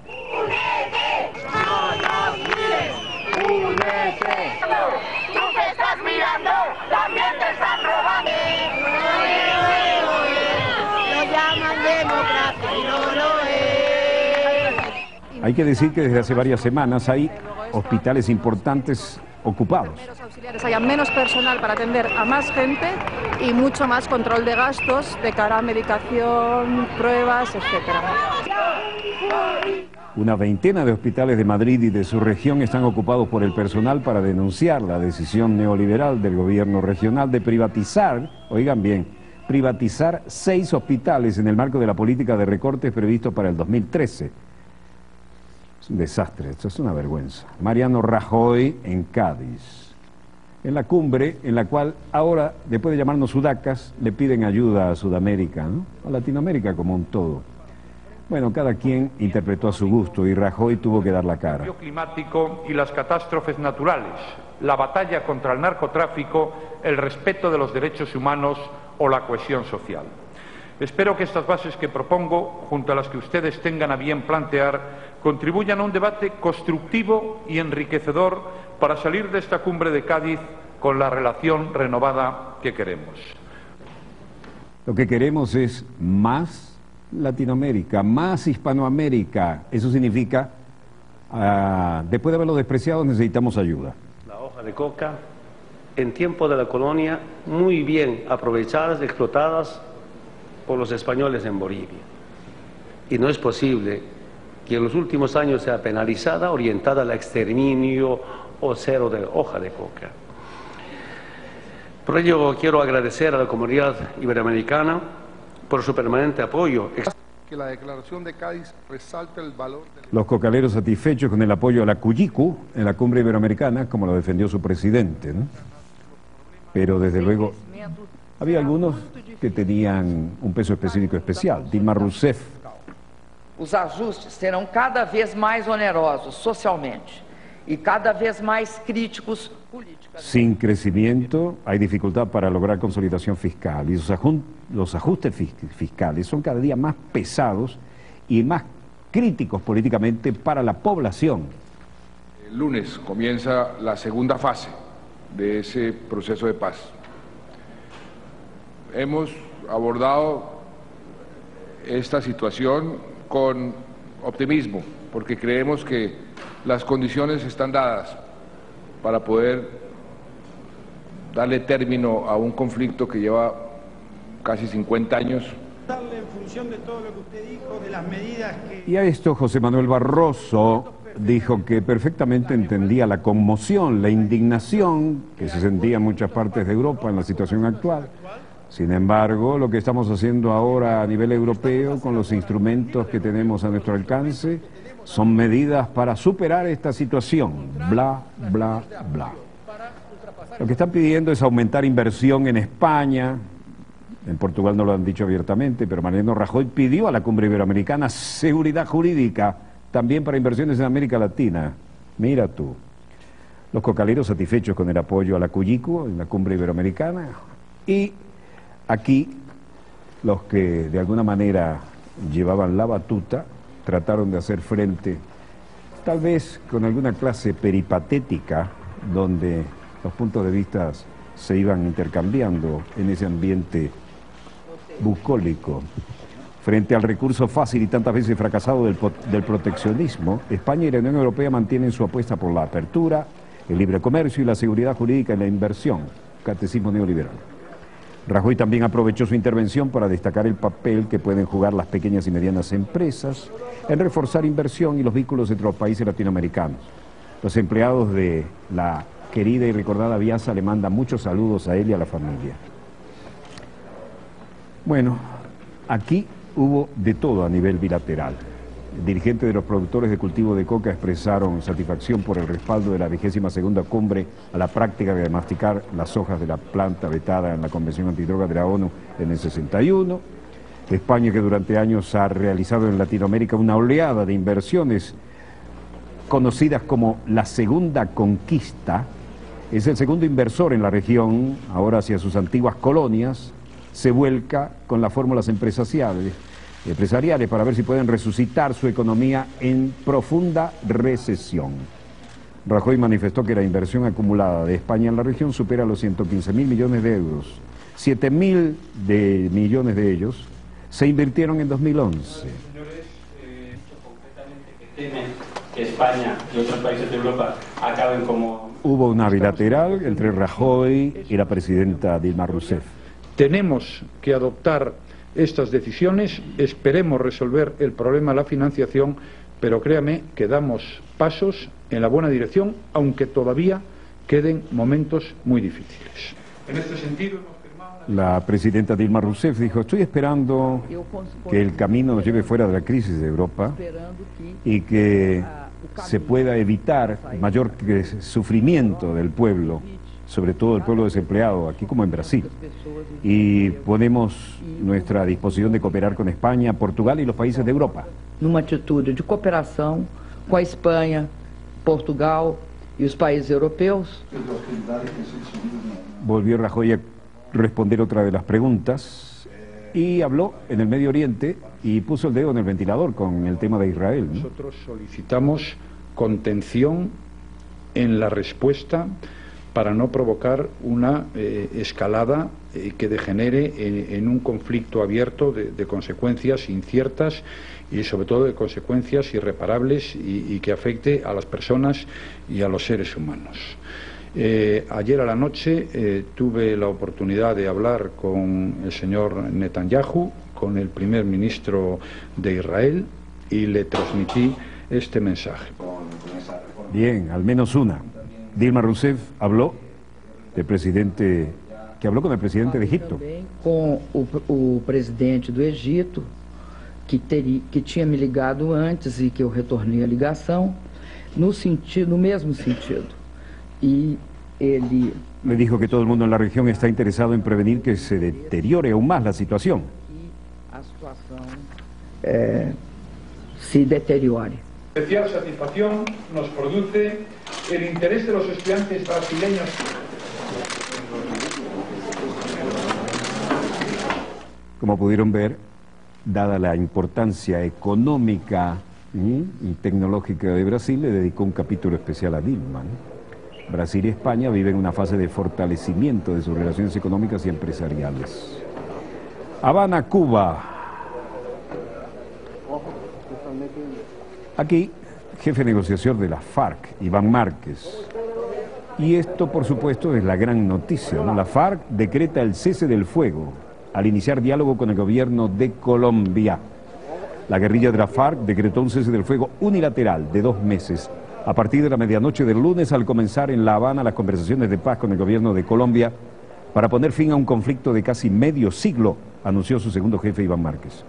Hay que decir que desde hace varias semanas hay hospitales importantes ocupados. Haya menos personal para atender a más gente y mucho más control de gastos de cara a medicación, pruebas, etcétera. Una veintena de hospitales de Madrid y de su región están ocupados por el personal para denunciar la decisión neoliberal del gobierno regional de privatizar, oigan bien, privatizar 6 hospitales en el marco de la política de recortes previsto para el 2013. Es un desastre, esto es una vergüenza. Mariano Rajoy en Cádiz, en la cumbre en la cual ahora, después de llamarnos sudacas, le piden ayuda a Sudamérica, ¿no? A Latinoamérica como un todo. Bueno, cada quien interpretó a su gusto y Rajoy tuvo que dar la cara. El cambio climático y las catástrofes naturales, la batalla contra el narcotráfico, el respeto de los derechos humanos o la cohesión social. Espero que estas bases que propongo, junto a las que ustedes tengan a bien plantear, contribuyan a un debate constructivo y enriquecedor para salir de esta cumbre de Cádiz con la relación renovada que queremos. Lo que queremos es más Latinoamérica, más Hispanoamérica. Eso significa, después de haberlo despreciado, necesitamos ayuda. La hoja de coca, en tiempo de la colonia, muy bien aprovechadas, explotadas por los españoles en Bolivia. Y no es posible que en los últimos años sea penalizada, orientada al exterminio o cero de hoja de coca. Por ello quiero agradecer a la comunidad iberoamericana por su permanente apoyo. Que la declaración de Cádiz resalta el valor de... Los cocaleros satisfechos con el apoyo a la Cuyicu en la cumbre iberoamericana, como lo defendió su presidente, ¿no? Pero desde luego había algunos que tenían un peso específico especial. Dilma Rousseff. Os ajustes serão cada vez mais onerosos socialmente y cada vez más críticos políticamente. Sin crecimiento hay dificultad para lograr consolidación fiscal y los ajustes fiscales son cada día más pesados y más críticos políticamente para la población. El lunes comienza la segunda fase de ese proceso de paz. Hemos abordado esta situación con optimismo, porque creemos que las condiciones están dadas para poder darle término a un conflicto que lleva casi 50 años. En función de todo lo que usted dijo, de las medidas que... Y a esto José Manuel Barroso dijo que perfectamente entendía la conmoción, la indignación que se sentía en muchas partes de Europa en la situación actual. Sin embargo, lo que estamos haciendo ahora a nivel europeo con los instrumentos que tenemos a nuestro alcance son medidas para superar esta situación. Bla, bla, bla. Lo que están pidiendo es aumentar inversión en España. En Portugal no lo han dicho abiertamente, pero Mariano Rajoy pidió a la cumbre iberoamericana seguridad jurídica también para inversiones en América Latina. Mira tú. Los cocaleros satisfechos con el apoyo a la Cuyicu en la cumbre iberoamericana. Y aquí los que de alguna manera llevaban la batuta trataron de hacer frente, tal vez con alguna clase peripatética, donde los puntos de vista se iban intercambiando en ese ambiente bucólico. Frente al recurso fácil y tantas veces fracasado del proteccionismo, España y la Unión Europea mantienen su apuesta por la apertura, el libre comercio y la seguridad jurídica en la inversión. Catecismo neoliberal. Rajoy también aprovechó su intervención para destacar el papel que pueden jugar las pequeñas y medianas empresas en reforzar inversión y los vínculos entre los países latinoamericanos. Los empleados de la querida y recordada Viasa le mandan muchos saludos a él y a la familia. Bueno, aquí hubo de todo a nivel bilateral. Dirigentes de los productores de cultivo de coca expresaron satisfacción por el respaldo de la 22ª cumbre a la práctica de masticar las hojas de la planta vetada en la Convención Antidroga de la ONU en el 61. España, que durante años ha realizado en Latinoamérica una oleada de inversiones conocidas como la Segunda Conquista, es el segundo inversor en la región, ahora hacia sus antiguas colonias, se vuelca con las fórmulas empresariales para ver si pueden resucitar su economía en profunda recesión. Rajoy manifestó que la inversión acumulada de España en la región supera los 115.000 millones de euros. 7.000 millones de ellos se invirtieron en 2011. Que España y otros países de Europa acaben como... Hubo una bilateral entre Rajoy y la presidenta Dilma Rousseff. Tenemos que adoptar estas decisiones, esperemos resolver el problema de la financiación, pero créame que damos pasos en la buena dirección, aunque todavía queden momentos muy difíciles. En este sentido, la presidenta Dilma Rousseff dijo: estoy esperando que el camino nos lleve fuera de la crisis de Europa y que se pueda evitar mayor sufrimiento del pueblo, sobre todo el pueblo desempleado, aquí como en Brasil. Y ponemos nuestra disposición de cooperar con España, Portugal y los países de Europa. Numa atitude de cooperação com a Espanha, Portugal e os países europeus. Volvió Rajoy a responder otra de las preguntas y habló en el Medio Oriente y puso el dedo en el ventilador con el tema de Israel, ¿no? Nosotros solicitamos contención en la respuesta para no provocar una escalada que degenere en un conflicto abierto de consecuencias inciertas y sobre todo de consecuencias irreparables y que afecte a las personas y a los seres humanos. Ayer a la noche tuve la oportunidad de hablar con el señor Netanyahu, con el primer ministro de Israel, y le transmití este mensaje. Bien, al menos una. Dilma Rousseff habló, el presidente que habló con el presidente de Egipto. Com o presidente do Egito, que tinha me ligado antes e que eu retornei a ligação, no mesmo sentido. Y ele le dijo que todo el mundo en la región está interesado en prevenir que se deteriore aún más la situación. A situação se deteriore. Especial satisfacción nos produce el interés de los estudiantes brasileños. Como pudieron ver, dada la importancia económica y tecnológica de Brasil, le dedicó un capítulo especial a Dilma. Brasil y España viven una fase de fortalecimiento de sus relaciones económicas y empresariales. Habana, Cuba. Aquí, jefe negociador de la FARC, Iván Márquez. Y esto, por supuesto, es la gran noticia, ¿no? La FARC decreta el cese del fuego al iniciar diálogo con el gobierno de Colombia. La guerrilla de la FARC decretó un cese del fuego unilateral de 2 meses a partir de la medianoche del lunes, al comenzar en La Habana las conversaciones de paz con el gobierno de Colombia para poner fin a un conflicto de casi medio siglo, anunció su segundo jefe, Iván Márquez.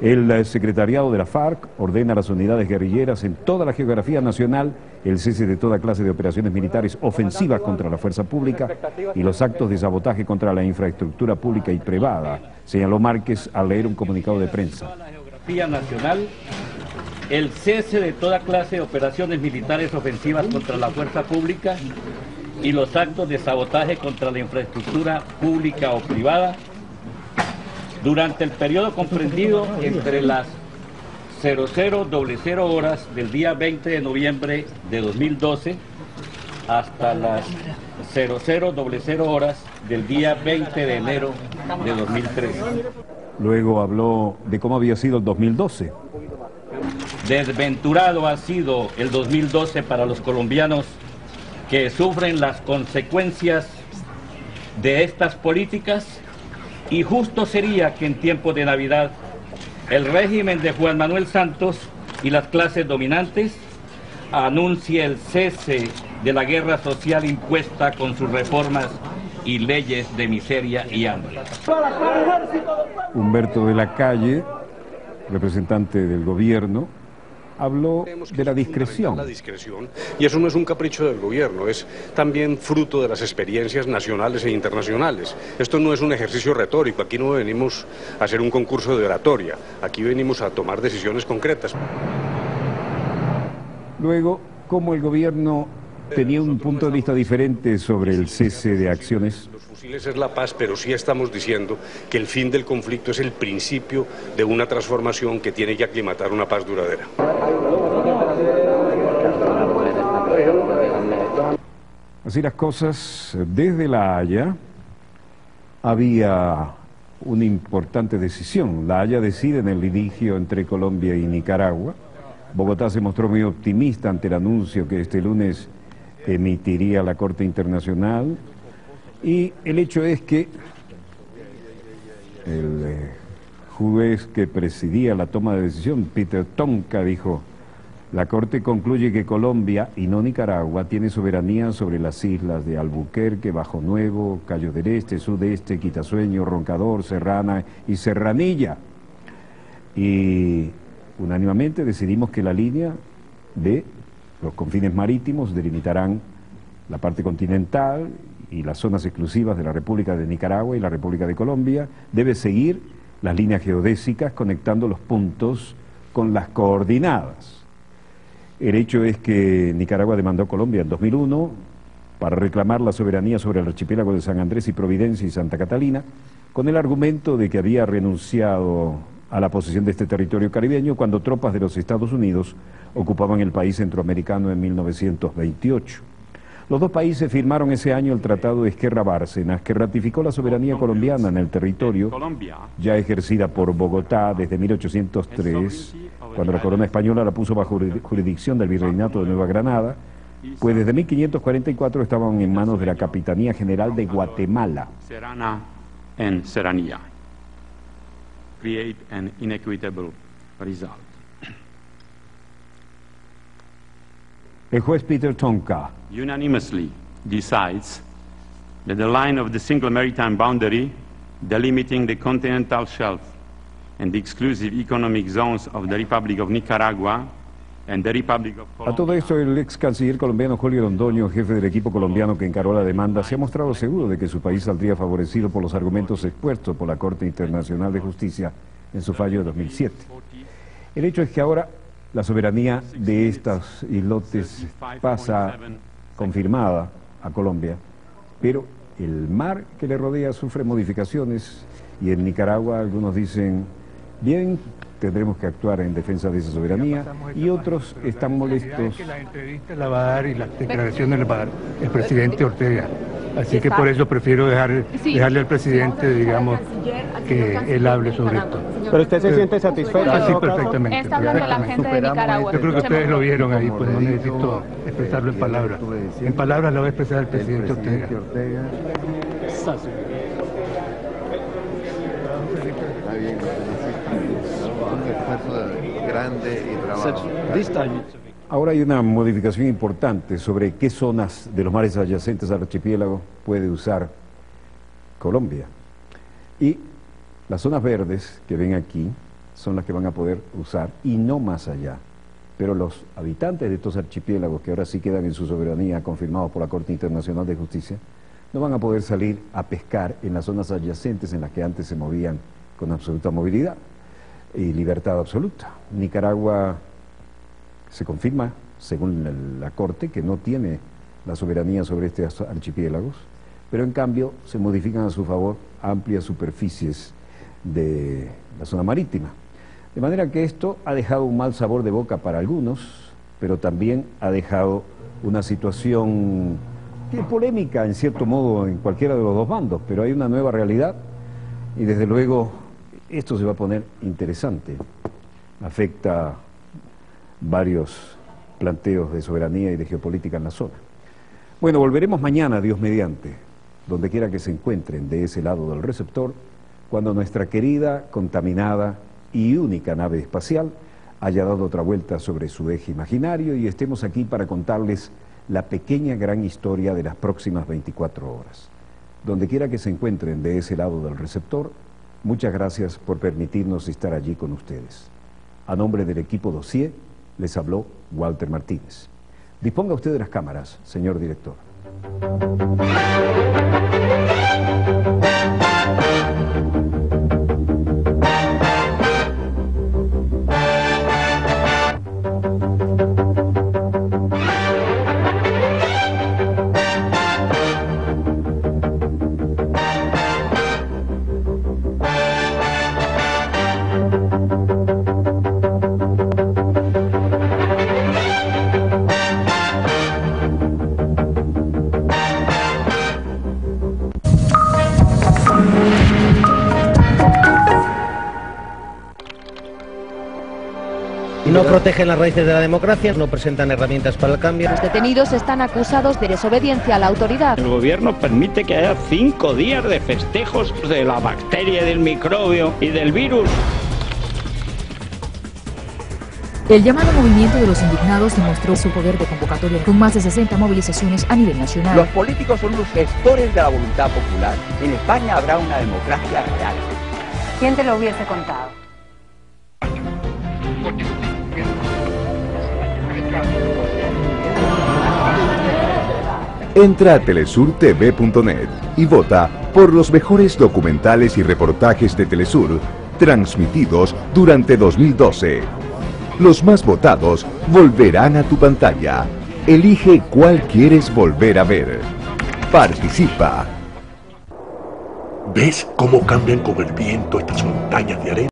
El secretariado de la FARC ordena a las unidades guerrilleras en toda la geografía nacional el cese de toda clase de operaciones militares ofensivas contra la fuerza pública y los actos de sabotaje contra la infraestructura pública y privada, señaló Márquez al leer un comunicado de prensa. La geografía nacional, el cese de toda clase de operaciones militares ofensivas contra la fuerza pública y los actos de sabotaje contra la infraestructura pública o privada durante el periodo comprendido entre las 00:00 horas del día 20 de noviembre de 2012 hasta las 00:00 horas del día 20 de enero de 2013. Luego habló de cómo había sido el 2012. Desventurado ha sido el 2012 para los colombianos que sufren las consecuencias de estas políticas, y justo sería que en tiempos de Navidad el régimen de Juan Manuel Santos y las clases dominantes anuncie el cese de la guerra social impuesta con sus reformas y leyes de miseria y hambre. Humberto de la Calle, representante del gobierno, habló de la discreción. Y eso no es un capricho del gobierno, es también fruto de las experiencias nacionales e internacionales. Esto no es un ejercicio retórico, aquí no venimos a hacer un concurso de oratoria, aquí venimos a tomar decisiones concretas. Luego, como el gobierno tenía un punto de vista diferente sobre el cese de acciones. Los fusiles es la paz, pero sí estamos diciendo que el fin del conflicto es el principio de una transformación que tiene que aclimatar una paz duradera. Así las cosas, desde La Haya había una importante decisión. La Haya decide en el litigio entre Colombia y Nicaragua. Bogotá se mostró muy optimista ante el anuncio que este lunes emitiría la Corte Internacional, y el hecho es que el juez que presidía la toma de decisión, Peter Tonka, dijo: la Corte concluye que Colombia y no Nicaragua tiene soberanía sobre las islas de Albuquerque, Bajo Nuevo, Cayo del Este, Sudeste, Quitasueño, Roncador, Serrana y Serranilla. Y unánimemente decidimos que la línea de los confines marítimos delimitarán la parte continental y las zonas exclusivas de la República de Nicaragua y la República de Colombia. Debe seguir las líneas geodésicas conectando los puntos con las coordinadas. El hecho es que Nicaragua demandó a Colombia en 2001 para reclamar la soberanía sobre el archipiélago de San Andrés y Providencia y Santa Catalina, con el argumento de que había renunciado a la posesión de este territorio caribeño cuando tropas de los Estados Unidos ocupaban el país centroamericano en 1928. Los dos países firmaron ese año el Tratado de Esquerra-Bárcenas, que ratificó la soberanía colombiana en el territorio, ya ejercida por Bogotá desde 1803, cuando la corona española la puso bajo jurisdicción del Virreinato de Nueva Granada, pues desde 1544 estaban en manos de la Capitanía General de Guatemala. Serrana and Serranía. Create an inequitable result. El juez Peter Tonka Unanimously decides that the line of the single maritime boundary delimiting the continental shelf and the exclusive economic zones of the Republic of Nicaragua and the Republic of Colombia. A todo esto, el ex canciller colombiano Julio Londoño, jefe del equipo colombiano que encaró la demanda, se ha mostrado seguro de que su país saldría favorecido por los argumentos expuestos por la Corte Internacional de Justicia en su fallo de 2007. El hecho es que ahora la soberanía de estos islotes pasa confirmada a Colombia, pero el mar que le rodea sufre modificaciones y en Nicaragua algunos dicen, bien, tendremos que actuar en defensa de esa soberanía, y otros están molestos. La entrevista la va a dar y las declaraciones las va a dar el presidente Ortega. Así que por eso prefiero dejarle al presidente, digamos, que él hable sobre esto. ¿Pero usted se siente satisfecho? Sí, perfectamente. Está hablando la gente de Nicaragua. Yo creo que ustedes lo vieron ahí, pues no necesito expresarlo en palabras. En palabras lo va a expresar el presidente Ortega. Está bien, un esfuerzo grande y trabajo. Ahora hay una modificación importante sobre qué zonas de los mares adyacentes al archipiélago puede usar Colombia. Y las zonas verdes que ven aquí son las que van a poder usar y no más allá. Pero los habitantes de estos archipiélagos, que ahora sí quedan en su soberanía, confirmados por la Corte Internacional de Justicia, no van a poder salir a pescar en las zonas adyacentes en las que antes se movían con absoluta movilidad y libertad absoluta. Nicaragua se confirma, según la Corte, que no tiene la soberanía sobre estos archipiélagos, pero en cambio se modifican a su favor amplias superficies de la zona marítima. De manera que esto ha dejado un mal sabor de boca para algunos, pero también ha dejado una situación que es polémica en cierto modo en cualquiera de los dos bandos, pero hay una nueva realidad y desde luego esto se va a poner interesante. Afecta varios planteos de soberanía y de geopolítica en la zona. Bueno, volveremos mañana, Dios mediante, donde quiera que se encuentren de ese lado del receptor, cuando nuestra querida, contaminada y única nave espacial haya dado otra vuelta sobre su eje imaginario y estemos aquí para contarles la pequeña gran historia de las próximas 24 horas. Donde quiera que se encuentren de ese lado del receptor, muchas gracias por permitirnos estar allí con ustedes. A nombre del equipo Dossier, les habló Walter Martínez. Disponga usted de las cámaras, señor director. No protegen las raíces de la democracia, no presentan herramientas para el cambio. Los detenidos están acusados de desobediencia a la autoridad. El gobierno permite que haya 5 días de festejos de la bacteria, del microbio y del virus. El llamado movimiento de los indignados demostró su poder de convocatoria con más de 60 movilizaciones a nivel nacional. Los políticos son los gestores de la voluntad popular. En España habrá una democracia real. ¿Quién te lo hubiese contado? Entra a telesurtv.net y vota por los mejores documentales y reportajes de Telesur transmitidos durante 2012. Los más votados volverán a tu pantalla. Elige cuál quieres volver a ver. Participa. ¿Ves cómo cambian con el viento estas montañas de arena?